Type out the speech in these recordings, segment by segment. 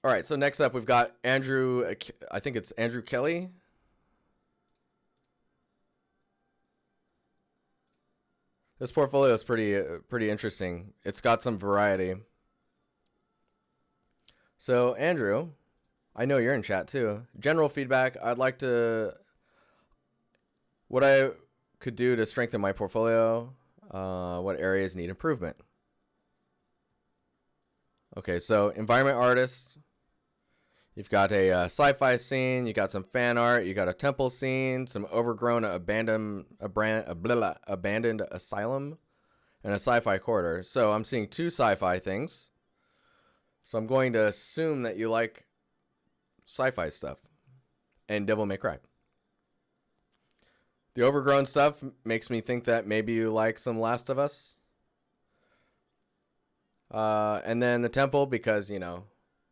All right, so next up we've got Andrew, I think it's Andrew Kelley. This portfolio is pretty interesting. It's got some variety. So Andrew, I know you're in chat too. General feedback, what I could do to strengthen my portfolio, what areas need improvement. Okay, so environment artist, you've got a sci-fi scene, you got some fan art, you got a temple scene, some overgrown abandoned asylum, and a sci-fi corridor. So I'm seeing two sci-fi things. So I'm going to assume that you like sci-fi stuff and Devil May Cry. The overgrown stuff makes me think that maybe you like some Last of Us. And then the temple, because, you know,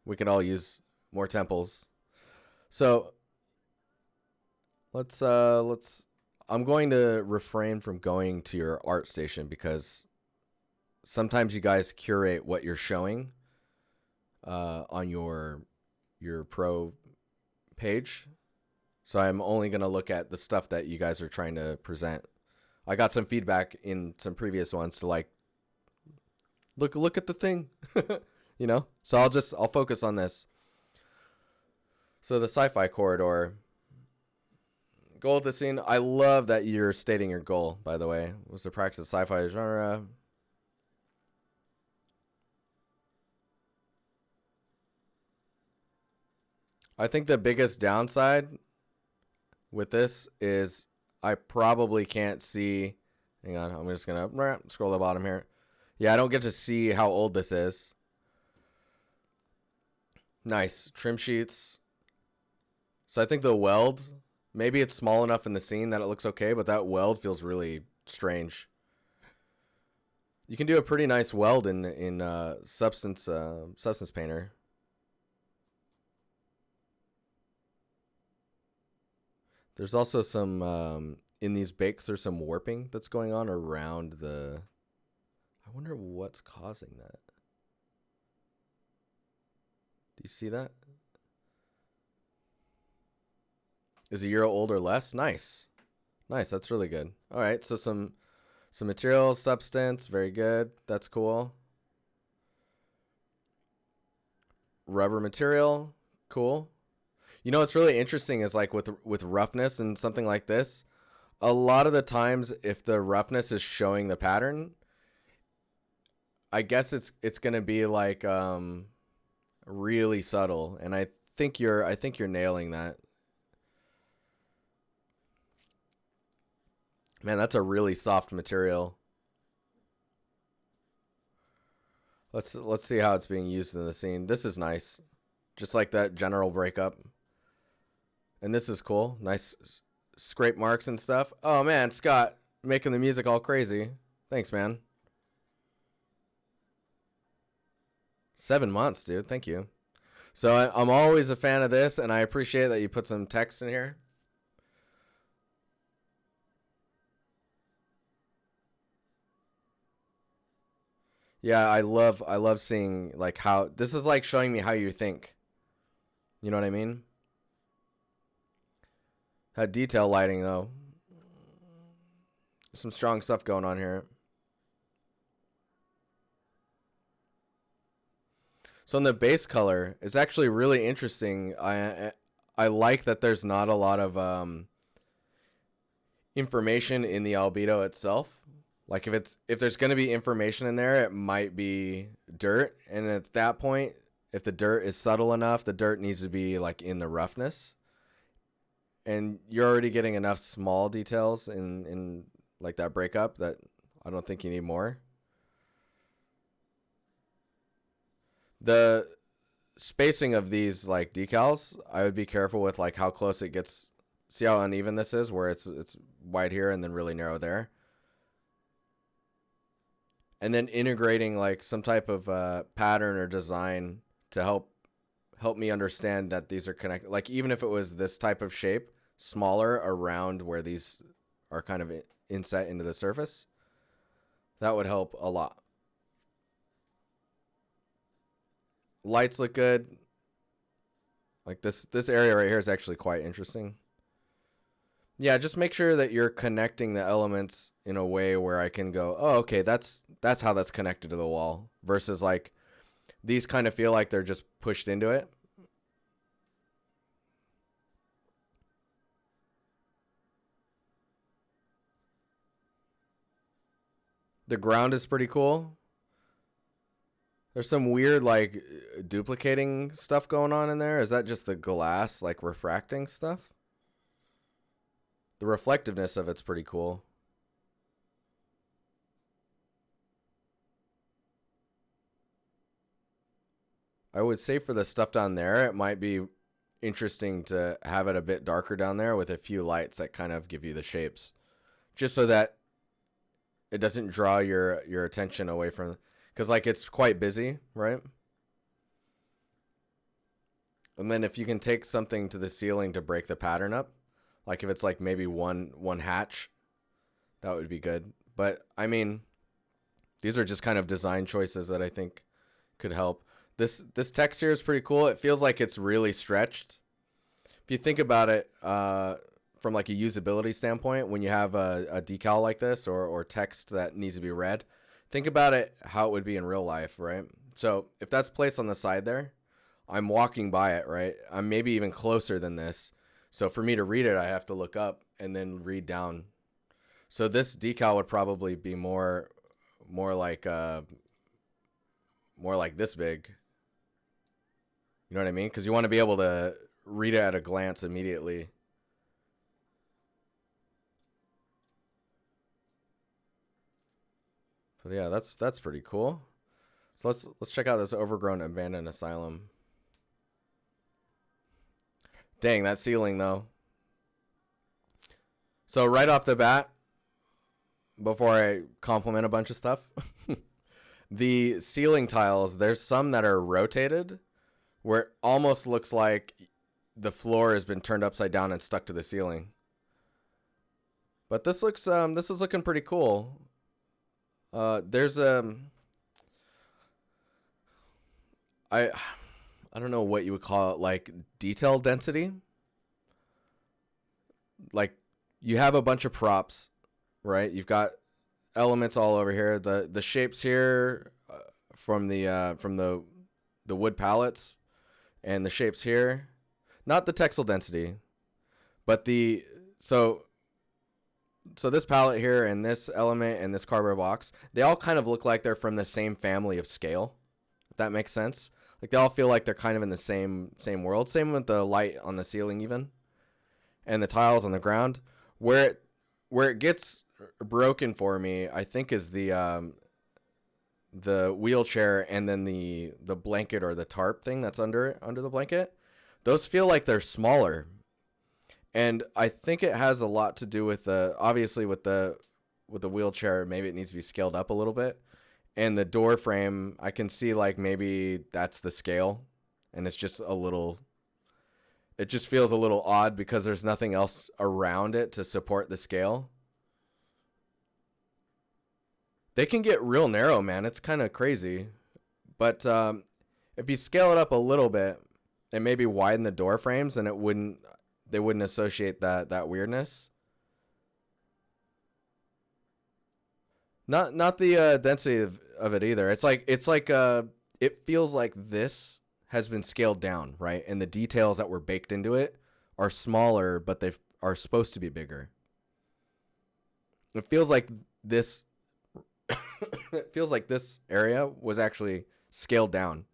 we could all use more temples. So I'm going to refrain from going to your Artstation because sometimes you guys curate what you're showing on your pro page. So I'm only going to look at the stuff that you guys are trying to present. I got some feedback in some previous ones to like, look at the thing, you know? So I'll focus on this. So the sci-fi corridor, goal of the scene. I love that you're stating your goal, by the way, was to practice sci-fi genre. I think the biggest downside with this is I probably can't see. Hang on, I'm just going to scroll to the bottom here. Yeah, I don't get to see how old this is. Nice. Trim sheets. So I think the weld, maybe it's small enough in the scene that it looks okay, but that weld feels really strange. You can do a pretty nice weld in Substance Painter. There's also some, in these bakes, there's some warping that's going on around the... I wonder what's causing that. Do you see that? Is a year old or less? Nice. Nice, that's really good. All right, so some materials, substance, very good. That's cool. Rubber material, cool. You know what's really interesting is like with roughness and something like this, a lot of the times if the roughness is showing the pattern, I guess it's gonna be like really subtle, and I think you're nailing that. Man, that's a really soft material. Let's see how it's being used in the scene. This is nice, just like that general breakup. And this is cool. Nice scrape marks and stuff. Oh man, Scott, making the music all crazy. Thanks, man. 7 months, dude. Thank you. So I'm always a fan of this, and I appreciate that you put some text in here. Yeah, I love seeing like how this is like showing me how you think. You know what I mean? Had detail lighting though. Some strong stuff going on here. So in the base color, it's actually really interesting. I like that there's not a lot of information in the albedo itself. Like if there's going to be information in there, it might be dirt, and at that point, if the dirt is subtle enough, the dirt needs to be like in the roughness. And you're already getting enough small details in like that breakup that I don't think you need more. The spacing of these like decals, I would be careful with like how close it gets. See how uneven this is, where it's wide here and then really narrow there. And then integrating like some type of pattern or design to help me understand that these are connected. Like even if it was this type of shape, smaller around where these are kind of inset into the surface, that would help a lot. Lights look good. Like this area right here is actually quite interesting. Yeah, just make sure that you're connecting the elements in a way where I can go, oh, okay, that's how that's connected to the wall. Versus like these kind of feel like they're just pushed into it. The ground is pretty cool. There's some weird like duplicating stuff going on in there. Is that just the glass like refracting stuff? The reflectiveness of it's pretty cool. I would say for the stuff down there, it might be interesting to have it a bit darker down there with a few lights that kind of give you the shapes. Just so that it doesn't draw your attention away from, because like it's quite busy, right? And then if you can take something to the ceiling to break the pattern up, like if it's like maybe one hatch, that would be good. But I mean, these are just kind of design choices that I think could help. This text here is pretty cool. It feels like it's really stretched. If you think about it from like a usability standpoint, when you have a decal like this or text that needs to be read, think about it how it would be in real life, right? So if that's placed on the side there, I'm walking by it, right? I'm maybe even closer than this. So for me to read it, I have to look up and then read down. So this decal would probably be more like this big. You know what I mean? Because you want to be able to read it at a glance immediately. But yeah, that's pretty cool. So let's check out this Overgrown abandoned asylum. Dang, that ceiling though. So right off the bat, before I compliment a bunch of stuff, the ceiling tiles, there's some that are rotated where it almost looks like the floor has been turned upside down and stuck to the ceiling. But this is looking pretty cool. There's I don't know what you would call it, like detail density. Like you have a bunch of props, right? You've got elements all over here. The shapes here from the wood pallets, and the shapes here, not the textile density, but so this palette here and this element and this cardboard box, they all kind of look like they're from the same family of scale, if that makes sense. Like they all feel like they're kind of in the same world. Same with the light on the ceiling even, and the tiles on the ground. Where it gets broken for me, I think, is the wheelchair and then the blanket or the tarp thing that's under the blanket. Those feel like they're smaller, and I think it has a lot to do with obviously with the wheelchair. Maybe it needs to be scaled up a little bit, and the door frame, I can see like maybe that's the scale, and it's just it just feels a little odd because there's nothing else around it to support the scale. They can get real narrow, man. It's kind of crazy. But if you scale it up a little bit and maybe widen the door frames, then they wouldn't associate that weirdness. Not the density of it either. It's like it feels like this has been scaled down, right? And the details that were baked into it are smaller, but they are supposed to be bigger. It feels like this it feels like this area was actually scaled down.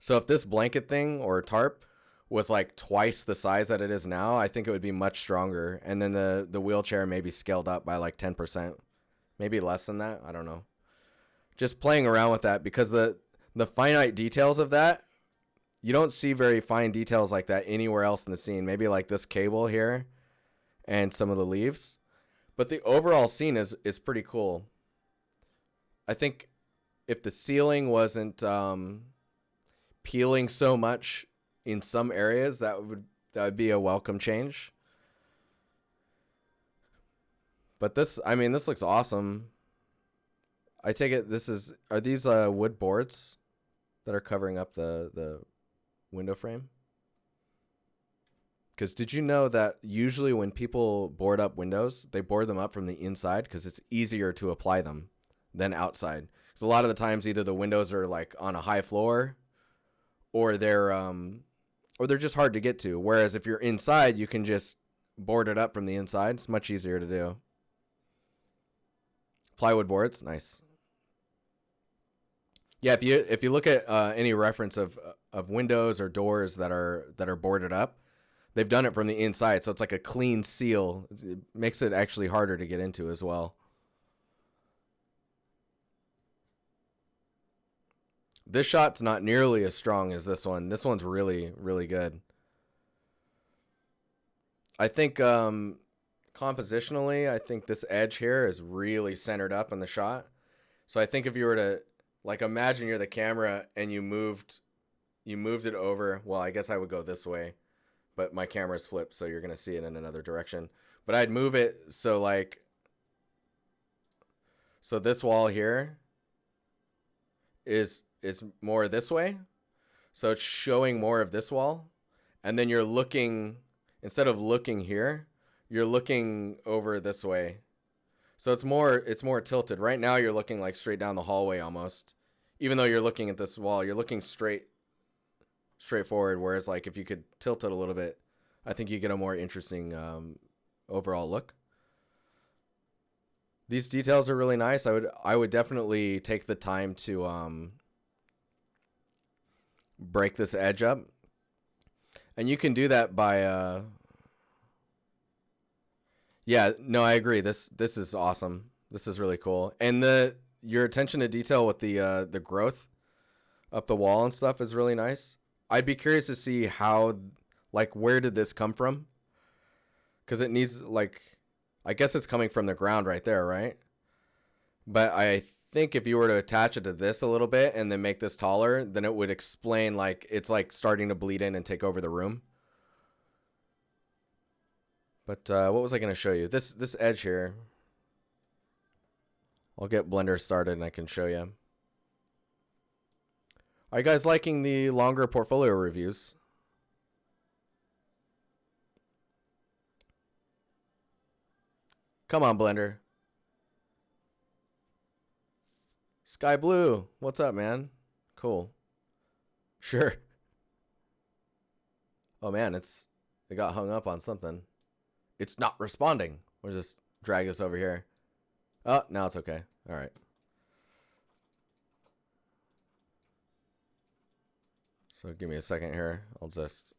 So if this blanket thing or tarp was like twice the size that it is now, I think it would be much stronger. And then the wheelchair may be scaled up by like 10%, maybe less than that. I don't know. Just playing around with that, because the finite details of that, you don't see very fine details like that anywhere else in the scene. Maybe like this cable here and some of the leaves. But the overall scene is pretty cool. I think if the ceiling wasn't peeling so much in some areas, that would be a welcome change. But this looks awesome. I take it are these wood boards that are covering up the window frame? Because did you know that usually when people board up windows, they board them up from the inside because it's easier to apply them than outside. So a lot of the times either the windows are like on a high floor or they're just hard to get to. Whereas if you're inside, you can just board it up from the inside. It's much easier to do. Plywood boards, nice. Yeah, if you look at any reference of windows or doors that are boarded up, they've done it from the inside, so it's like a clean seal. It makes it actually harder to get into as well. This shot's not nearly as strong as this one. This one's really, really good. I think compositionally, I think this edge here is really centered up in the shot. So I think if you were to, like, imagine you're the camera and you moved it over. Well, I guess I would go this way, but my camera's flipped, so you're going to see it in another direction. But I'd move it so, like, so this wall here is more this way. So it's showing more of this wall. And then you're looking, instead of looking here, you're looking over this way. So it's more tilted. Right now you're looking like straight down the hallway almost. Even though you're looking at this wall, you're looking straight forward. Whereas like if you could tilt it a little bit, I think you get a more interesting overall look. These details are really nice. I would definitely take the time to break this edge up. And you can do that by yeah, no, I agree. This is awesome. This is really cool. And your attention to detail with the growth up the wall and stuff is really nice. I'd be curious to see how, like, where did this come from? Because it needs, like, I guess it's coming from the ground right there, right? But I think if you were to attach it to this a little bit and then make this taller, then it would explain, like, it's like starting to bleed in and take over the room. But what was I going to show you? This edge here. I'll get Blender started and I can show you. Are you guys liking the longer portfolio reviews? Come on, Blender. Sky Blue, what's up, man? Cool. Sure. Oh man, it got hung up on something. It's not responding. We'll just drag this over here. Oh, now it's okay. All right. So give me a second here. I'll just...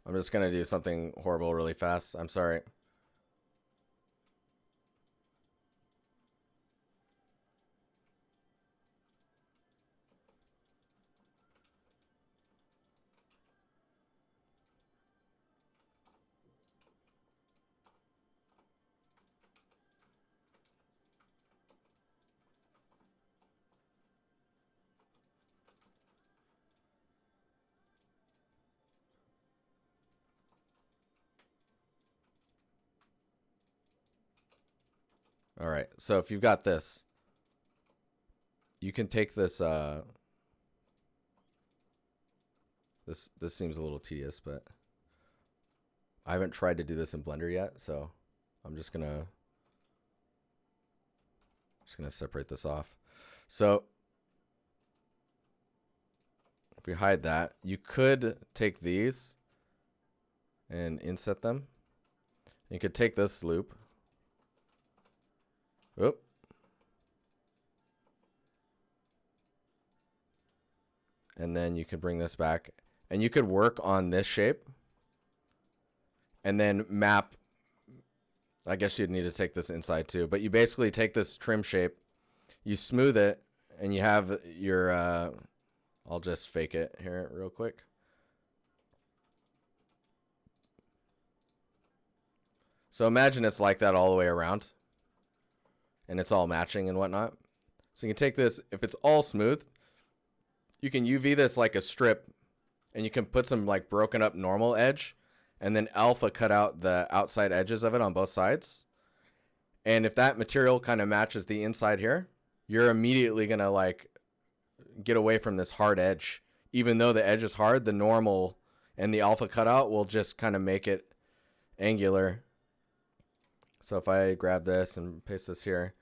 I'm just going to do something horrible really fast. I'm sorry. All right. So if you've got this, you can take this this seems a little tedious, but I haven't tried to do this in Blender yet, so I'm just going to separate this off. So if we hide that, you could take these and inset them. You could take this loop. Oop. And then you could bring this back. And you could work on this shape. And then map. I guess you'd need to take this inside too. But you basically take this trim shape. You smooth it. And you have your... I'll just fake it here real quick. So imagine it's like that all the way around. And it's all matching and whatnot. So you can take this, if it's all smooth, you can UV this like a strip, and you can put some like broken up normal edge, and then alpha cut out the outside edges of it on both sides. And if that material kind of matches the inside here, you're immediately going to like get away from this hard edge. Even though the edge is hard, the normal and the alpha cutout will just kind of make it angular. So if I grab this and paste this here,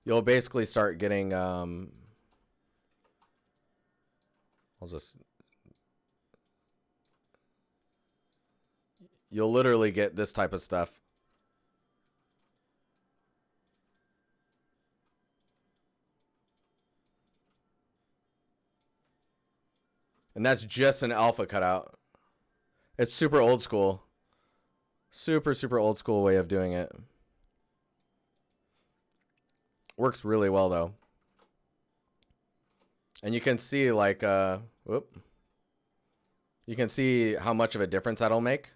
you'll basically start getting, you'll literally get this type of stuff. And that's just an alpha cutout. It's super old school. Super, super old school way of doing it. Works really well, though. And you can see, like, you can see how much of a difference that'll make.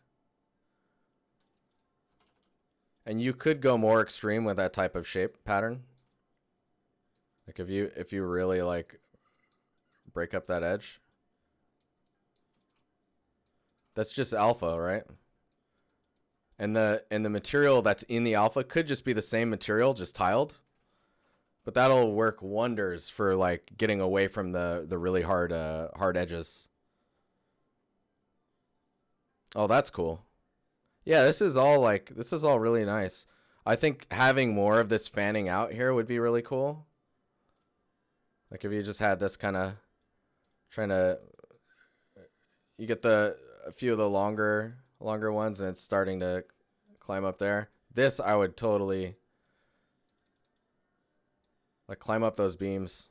And you could go more extreme with that type of shape pattern. Like, if you really, like, break up that edge. That's just alpha, right? And the material that's in the alpha could just be the same material, just tiled. But that'll work wonders for like getting away from the really hard edges. Oh, that's cool. Yeah, this is all really nice. I think having more of this fanning out here would be really cool. Like if you just had this kind of trying to, you get a few of the longer ones and it's starting to climb up there. This I would totally like climb up those beams.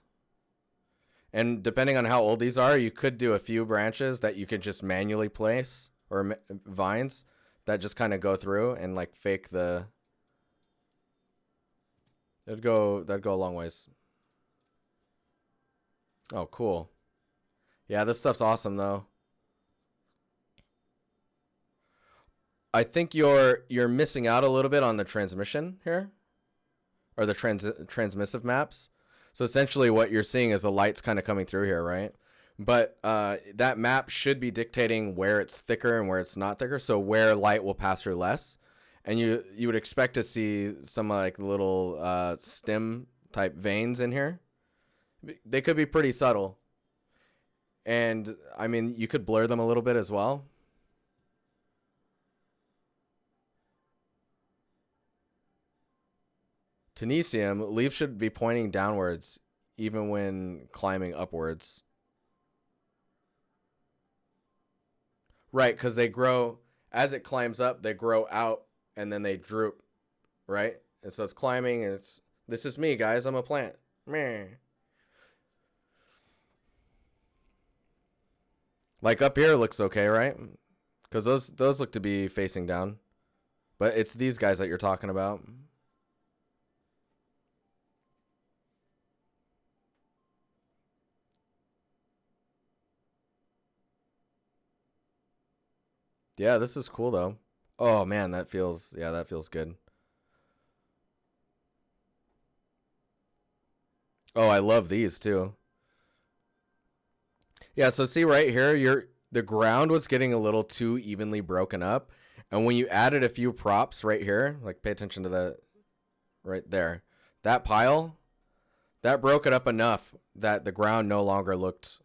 And depending on how old these are, you could do a few branches that you could just manually place, or vines that just kind of go through and like fake the, that'd go a long ways. Oh, cool. Yeah, this stuff's awesome though. I think you're missing out a little bit on the transmission here, or the transmissive maps. So essentially what you're seeing is the light's kind of coming through here, right? But that map should be dictating where it's thicker and where it's not thicker, so where light will pass through less. And you would expect to see some like little stem type veins in here. They could be pretty subtle. And I mean, you could blur them a little bit as well. Tunisium, leaves should be pointing downwards even when climbing upwards. Right, because they grow, as it climbs up, they grow out and then they droop, right? And so it's climbing and this is me, guys, I'm a plant. Meh. Like up here looks okay, right? Because those look to be facing down. But it's these guys that you're talking about. Yeah, this is cool though. Oh man, that feels good. Oh, I love these too. Yeah, so see right here, the ground was getting a little too evenly broken up. And when you added a few props right here, like pay attention to the right there. That pile, that broke it up enough that the ground no longer looked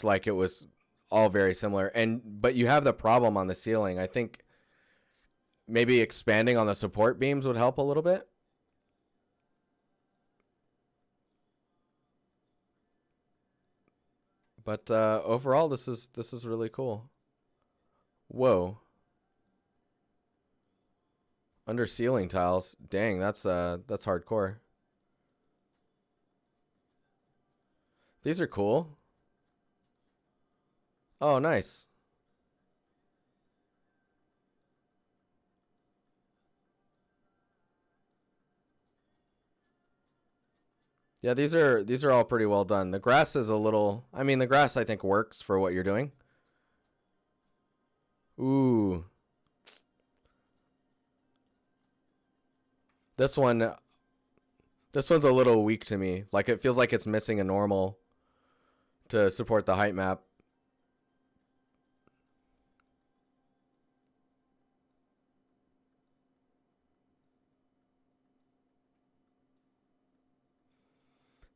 like it was all very similar. But you have the problem on the ceiling. I think maybe expanding on the support beams would help a little bit. But overall, this is really cool. Whoa. Under ceiling tiles. Dang, that's hardcore. These are cool. Oh, nice. Yeah, these are all pretty well done. The grass is a little, I mean, the grass I think works for what you're doing. Ooh. This one, this one's a little weak to me. Like it feels like it's missing a normal to support the height map.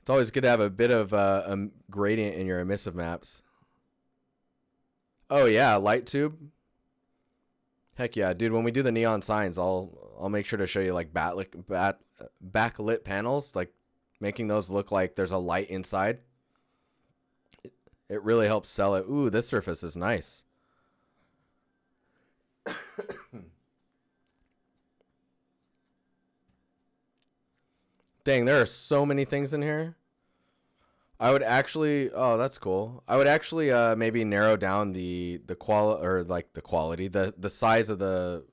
It's always good to have a bit of a gradient in your emissive maps. Oh yeah, light tube. Heck yeah, dude. When we do the neon signs, I'll make sure to show you like backlit panels, like making those look like there's a light inside. It really helps sell it. Ooh, this surface is nice. Dang, there are so many things in here. I would actually, oh, that's cool. I would actually maybe narrow down the quality, the size of the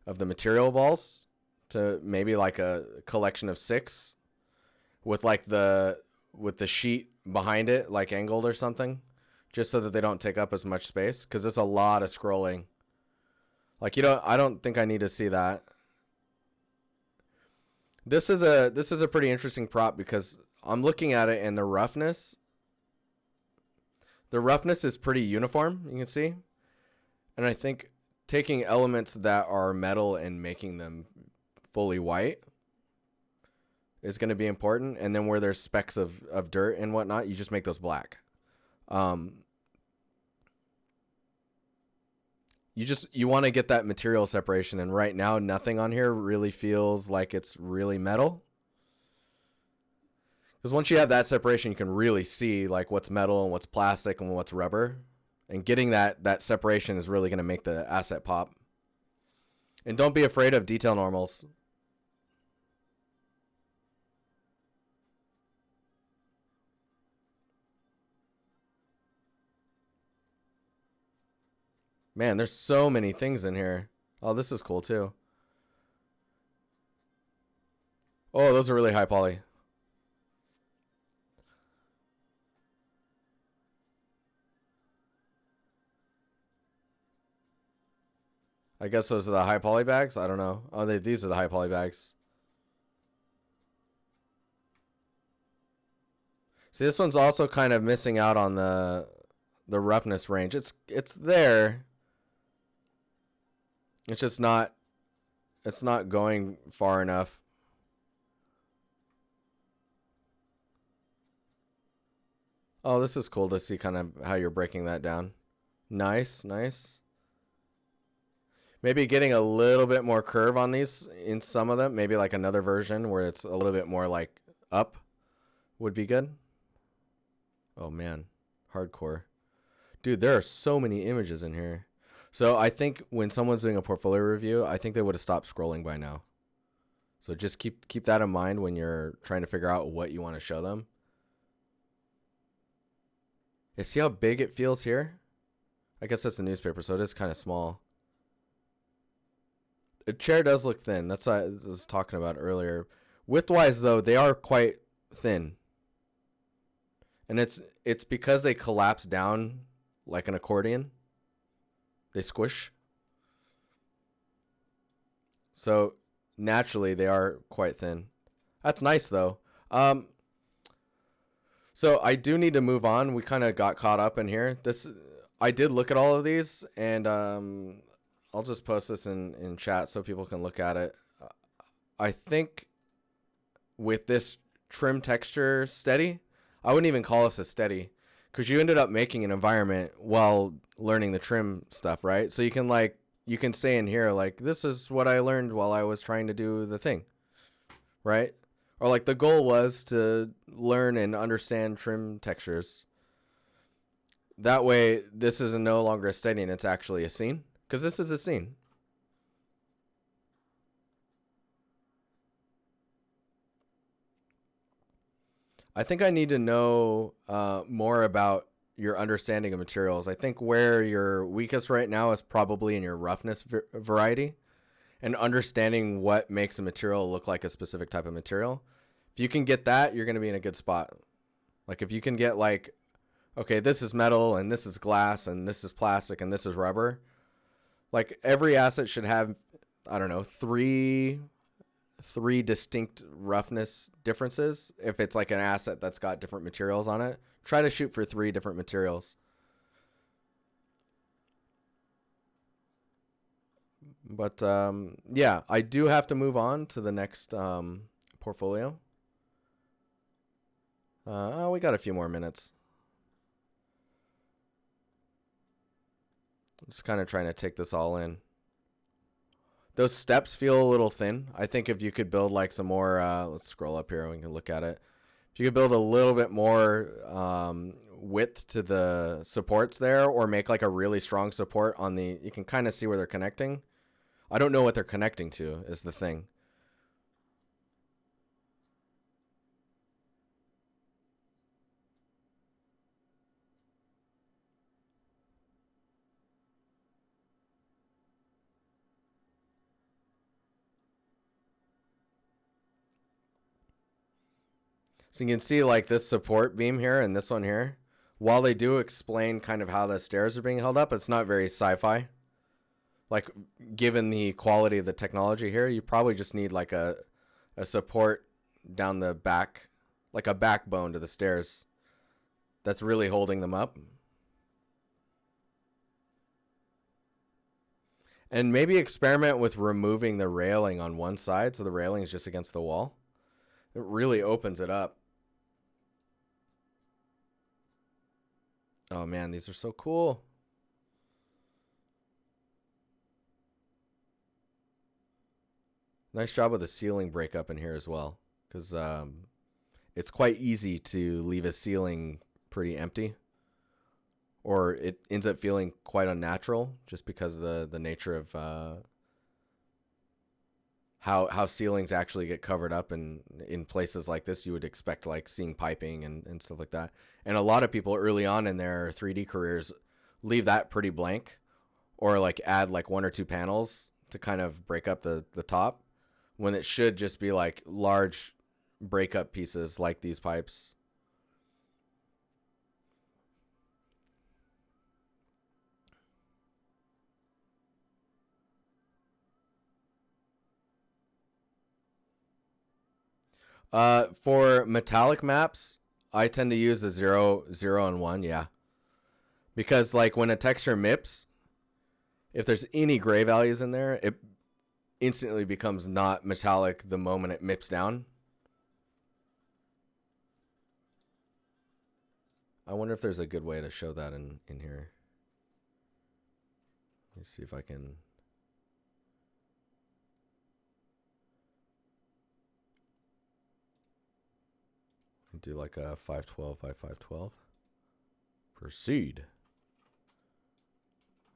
material balls to maybe like a collection of 6 with like with the sheet behind it like angled or something, just so that they don't take up as much space, because it's a lot of scrolling. Like I don't think I need to see that. This is a pretty interesting prop because I'm looking at it and the roughness is pretty uniform, you can see. And I think taking elements that are metal and making them fully white is going to be important. And then where there's specks of dirt and whatnot, you just make those black. You want to get that material separation, and right now nothing on here really feels like it's really metal. Because once you have that separation, you can really see like what's metal and what's plastic and what's rubber. And getting that separation is really going to make the asset pop. And don't be afraid of detail normals. Man, there's so many things in here. Oh, this is cool too. Oh, those are really high poly. I guess those are the high poly bags. I don't know. Oh, these are the high poly bags. See, this one's also kind of missing out on the roughness range. It's there. It's just not. It's not going far enough. Oh, this is cool to see kind of how you're breaking that down. Nice, nice. Maybe getting a little bit more curve on these in some of them. Maybe like another version where it's a little bit more like up would be good. Oh man, hardcore. Dude, there are so many images in here. So I think when someone's doing a portfolio review, I think they would have stopped scrolling by now. So just keep that in mind when you're trying to figure out what you want to show them. Yeah, see how big it feels here? I guess that's a newspaper, so it is kind of small. The chair does look thin. That's what I was talking about earlier. Width-wise, though, they are quite thin. And it's because they collapse down like an accordion. They squish. So naturally, they are quite thin. That's nice, though. So I do need to move on. We kind of got caught up in here. I did look at all of these, and I'll just post this in chat so people can look at it. I think with this trim texture steady, I wouldn't even call this a steady, because you ended up making an environment while learning the trim stuff, right? So you can say in here, like, this is what I learned while I was trying to do the thing, right? Or like the goal was to learn and understand trim textures. That way, this is no longer a steady and it's actually a scene, because this is a scene. I think I need to know more about your understanding of materials. I think where you're weakest right now is probably in your roughness variety and understanding what makes a material look like a specific type of material. If you can get that, you're going to be in a good spot. Like if you can get like, okay, this is metal and this is glass and this is plastic and this is rubber. Like every asset should have, I don't know, three three distinct roughness differences. If it's like an asset that's got different materials on it, try to shoot for three different materials. But yeah, I do have to move on to the next portfolio. Oh, we got a few more minutes. Just kind of trying to take this all in. Those steps feel a little thin. I think if you could build like some more, let's scroll up here and we can look at it. If you could build a little bit more width to the supports there, or make like a really strong support on the, you can kind of see where they're connecting. I don't know what they're connecting to is the thing. So you can see like this support beam here and this one here. While they do explain kind of how the stairs are being held up, it's not very sci-fi. Like, given the quality of the technology here, you probably just need like a support down the back, like a backbone to the stairs that's really holding them up. And maybe experiment with removing the railing on one side so the railing is just against the wall. It really opens it up. Oh man, these are so cool. Nice job with the ceiling breakup in here as well, because it's quite easy to leave a ceiling pretty empty, or it ends up feeling quite unnatural just because of the nature of how ceilings actually get covered up. And in places like this, you would expect like seeing piping and stuff like that. And a lot of people early on in their 3D careers leave that pretty blank, or like add like one or two panels to kind of break up the top, when it should just be like large breakup pieces like these pipes. For metallic maps, I tend to use the 0, 0, and 1, yeah. Because like when a texture mips, if there's any gray values in there, it instantly becomes not metallic the moment it mips down. I wonder if there's a good way to show that in here. Let's see if I can. Do like a 512 by 512. Proceed.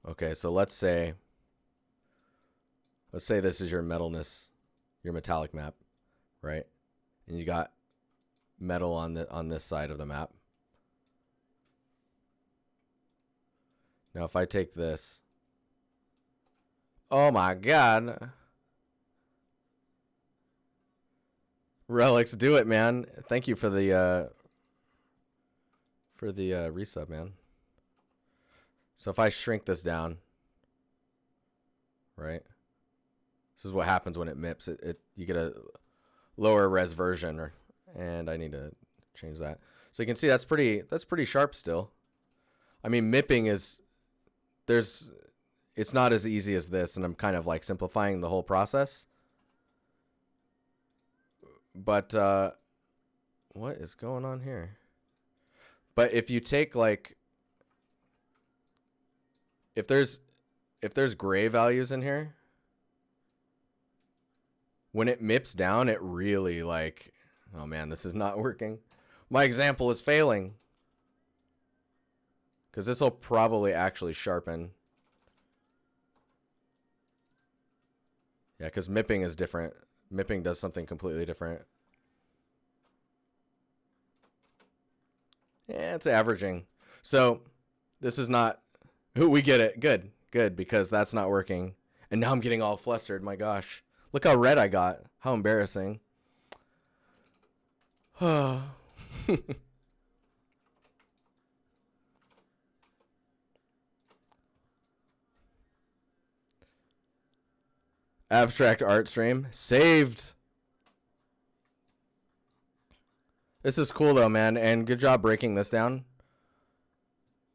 Okay, so let's say this is your metalness, your metallic map, right? And you got metal on this side of the map. Now if I take this, oh my god. Relics, do it, man. Thank you for the resub, man. So if I shrink this down, right? This is what happens when it mips. You get a lower res version, and I need to change that. So you can see that's pretty sharp still. I mean, mipping is it's not as easy as this, and I'm kind of like simplifying the whole process. But what is going on here? But if you take like, if there's gray values in here, when it mips down, it really like, oh man, this is not working. My example is failing. Because this will probably actually sharpen. Yeah, because mipping is different. Mipping does something completely different. Yeah, it's averaging. So this is not, we get it. Good, because that's not working. And now I'm getting all flustered. My gosh. Look how red I got. How embarrassing. Abstract art stream. Saved. This is cool though, man, and good job breaking this down.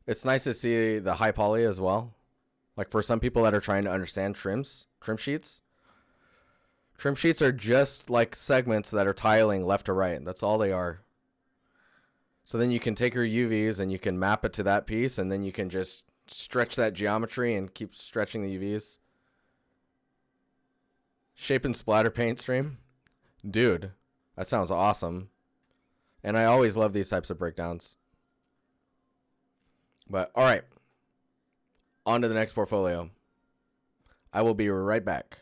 It's nice to see the high poly as well. Like for some people that are trying to understand trim sheets. Trim sheets are just like segments that are tiling left to right. That's all they are. So then you can take your UVs and you can map it to that piece, and then you can just stretch that geometry and keep stretching the UVs. Shape and splatter paint stream. Dude, that sounds awesome. And I always love these types of breakdowns. But all right, on to the next portfolio. I will be right back.